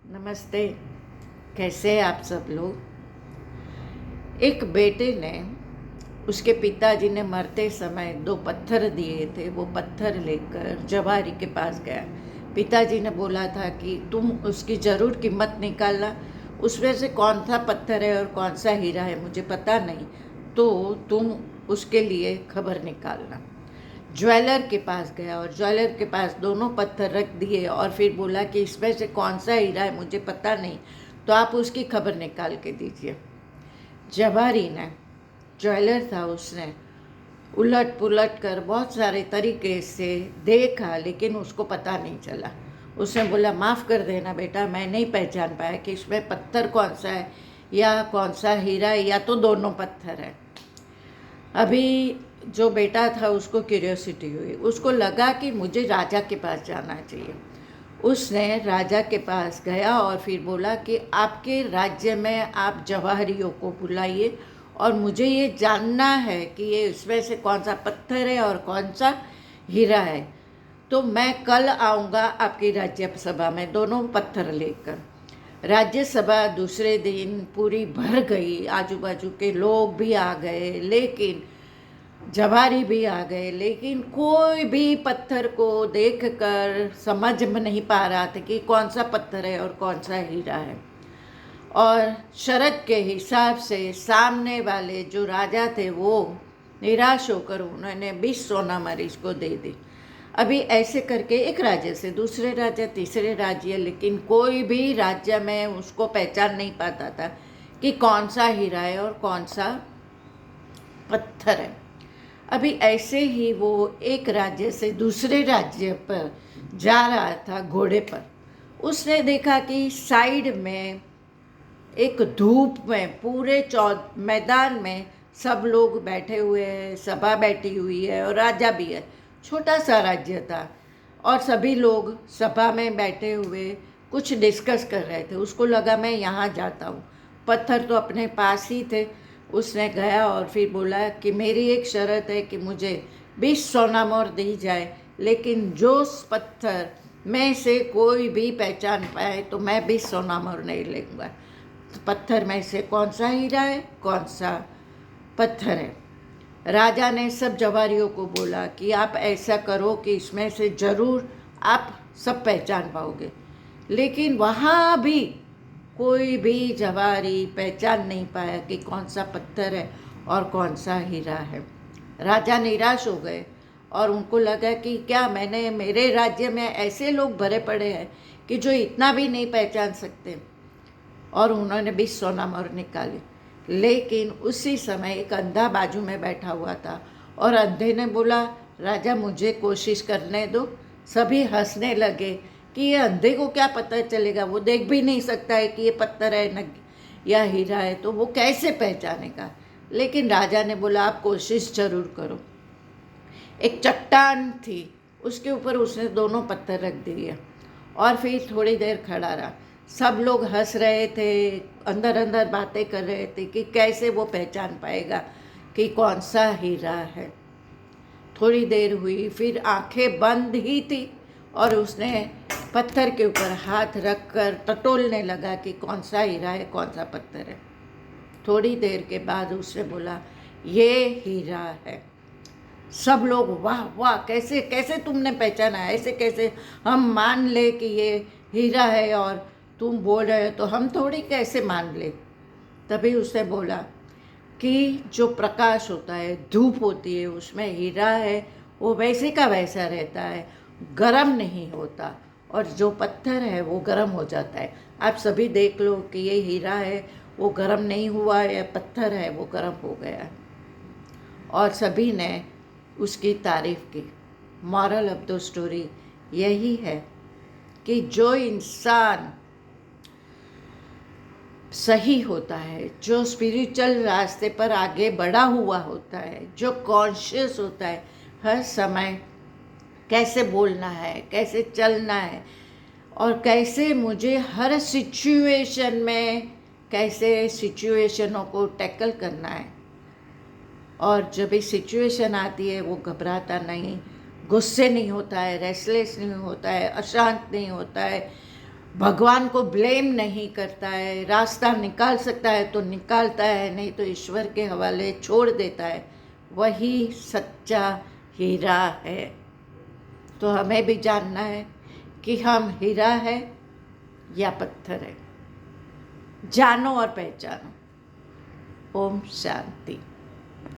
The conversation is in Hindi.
नमस्ते। कैसे हैं आप सब लोग। एक बेटे ने उसके पिताजी ने मरते समय 2 पत्थर दिए थे। वो पत्थर लेकर जवारी के पास गया। पिताजी ने बोला था कि तुम उसकी ज़रूर कीमत निकालना, उसमें से कौन सा पत्थर है और कौन सा हीरा है मुझे पता नहीं, तो तुम उसके लिए खबर निकालना। ज्वेलर के पास गया और ज्वेलर के पास दोनों पत्थर रख दिए और फिर बोला कि इसमें से कौन सा हीरा है मुझे पता नहीं, तो आप उसकी खबर निकाल के दीजिए। जवारी ने, ज्वेलर था, उसने उलट पुलट कर बहुत सारे तरीके से देखा लेकिन उसको पता नहीं चला। उसने बोला माफ़ कर देना बेटा, मैं नहीं पहचान पाया कि इसमें पत्थर कौन सा है या कौन सा हीरा है, या तो दोनों पत्थर है। अभी जो बेटा था उसको क्यूरियोसिटी हुई, उसको लगा कि मुझे राजा के पास जाना चाहिए। उसने राजा के पास गया और फिर बोला कि आपके राज्य में आप जवाहरियों को बुलाइए और मुझे ये जानना है कि ये इसमें से कौन सा पत्थर है और कौन सा हीरा है, तो मैं कल आऊँगा आपकी राज्यसभा में दोनों पत्थर लेकर। राज्यसभा दूसरे दिन पूरी भर गई, आजू बाजू के लोग भी आ गए, लेकिन जवारी भी आ गए, लेकिन कोई भी पत्थर को देखकर समझ में नहीं पा रहा था कि कौन सा पत्थर है और कौन सा हीरा है। और शरत के हिसाब से सामने वाले जो राजा थे वो निराश होकर उन्होंने 20 सोना मरीज को दे दी। अभी ऐसे करके एक राज्य से दूसरे राज्य, तीसरे राज्य, लेकिन कोई भी राज्य में उसको पहचान नहीं पाता था कि कौन सा हीरा है और कौन सा पत्थर है। अभी ऐसे ही वो एक राज्य से दूसरे राज्य पर जा रहा था घोड़े पर। उसने देखा कि साइड में एक धूप में पूरे मैदान में सब लोग बैठे हुए हैं, सभा बैठी हुई है और राजा भी है। छोटा सा राज्य था और सभी लोग सभा में बैठे हुए कुछ डिस्कस कर रहे थे। उसको लगा मैं यहाँ जाता हूँ, पत्थर तो अपने पास ही थे। उसने गया और फिर बोला कि मेरी एक शर्त है कि मुझे 20 सोना मोहर दी जाए, लेकिन जो पत्थर में से कोई भी पहचान पाए तो मैं 20 सोना मोहर नहीं लूँगा। पत्थर में से कौन सा हीरा है, कौन सा पत्थर है। राजा ने सब जवारियों को बोला कि आप ऐसा करो कि इसमें से ज़रूर आप सब पहचान पाओगे, लेकिन वहाँ भी कोई भी जवारी पहचान नहीं पाया कि कौन सा पत्थर है और कौन सा हीरा है। राजा निराश हो गए और उनको लगा कि क्या मेरे राज्य में ऐसे लोग भरे पड़े हैं कि जो इतना भी नहीं पहचान सकते, और उन्होंने भी सोना मोहर निकाली। लेकिन उसी समय एक अंधा बाजू में बैठा हुआ था और अंधे ने बोला राजा मुझे कोशिश करने दो। सभी हंसने लगे कि ये अंधे को क्या पता चलेगा, वो देख भी नहीं सकता है कि ये पत्थर है न या हीरा है, तो वो कैसे पहचानेगा। लेकिन राजा ने बोला आप कोशिश जरूर करो। एक चट्टान थी, उसके ऊपर उसने दोनों पत्थर रख दिए और फिर थोड़ी देर खड़ा रहा। सब लोग हंस रहे थे, अंदर अंदर बातें कर रहे थे कि कैसे वो पहचान पाएगा कि कौन सा हीरा है। थोड़ी देर हुई, फिर आंखें बंद ही थी और उसने पत्थर के ऊपर हाथ रख कर टटोलने लगा कि कौन सा हीरा है, कौन सा पत्थर है। थोड़ी देर के बाद उसने बोला ये हीरा है। सब लोग वाह वाह, कैसे कैसे तुमने पहचाना, ऐसे कैसे हम मान ले कि ये हीरा है और तुम बोल रहे हो तो हम थोड़ी कैसे मान ले। तभी उसने बोला कि जो प्रकाश होता है, धूप होती है, उसमें हीरा है वो वैसे का वैसा रहता है, गर्म नहीं होता, और जो पत्थर है वो गर्म हो जाता है। आप सभी देख लो कि ये हीरा है वो गर्म नहीं हुआ है, या पत्थर है वो गर्म हो गया है। और सभी ने उसकी तारीफ़ की। मॉरल ऑफ द स्टोरी यही है कि जो इंसान सही होता है, जो स्पिरिचुअल रास्ते पर आगे बढ़ा हुआ होता है, जो कॉन्शियस होता है हर समय कैसे बोलना है, कैसे चलना है, और कैसे मुझे हर सिचुएशन में कैसे सिचुएशनों को टैकल करना है। और जब भी सिचुएशन आती है वो घबराता नहीं, गुस्से नहीं होता है, रेस्टलेस नहीं होता है, अशांत नहीं होता है, भगवान को ब्लेम नहीं करता है, रास्ता निकाल सकता है तो निकालता है, नहीं तो ईश्वर के हवाले छोड़ देता है, वही सच्चा हीरा है। तो हमें भी जानना है कि हम हीरा है या पत्थर है। जानो और पहचानो। ओम शांति।